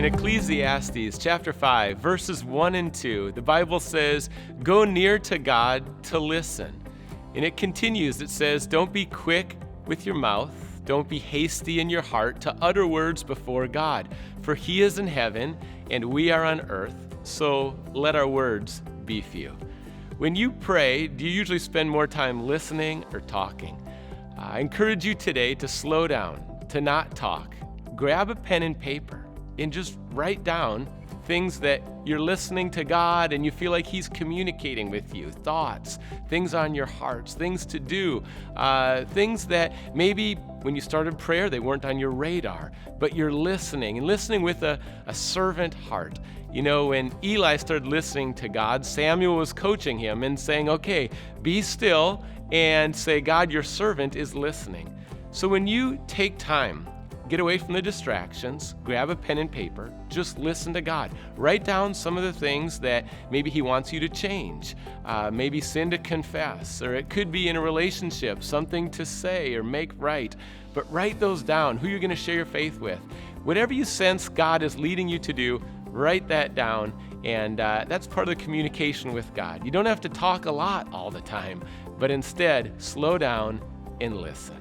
In Ecclesiastes chapter 5, verses 1 and 2, the Bible says, "Go near to God to listen." And it continues, it says, "Don't be quick with your mouth, don't be hasty in your heart to utter words before God, for he is in heaven and we are on earth, so let our words be few." When you pray, do you usually spend more time listening or talking? I encourage you today to slow down, to not talk. Grab a pen and paper and just write down things that you're listening to God and you feel like he's communicating with you, thoughts, things on your hearts, things to do, things that maybe when you started prayer, they weren't on your radar, but you're listening and listening with a servant heart. You know, when Eli started listening to God, Samuel was coaching him and saying, okay, be still and say, God, your servant is listening. So when you take time, get away from the distractions, grab a pen and paper, just listen to God. Write down some of the things that maybe he wants you to change, maybe sin to confess, or it could be in a relationship, something to say or make right. But write those down, who you're going to share your faith with. Whatever you sense God is leading you to do, write that down, and that's part of the communication with God. You don't have to talk a lot all the time, but instead, slow down and listen.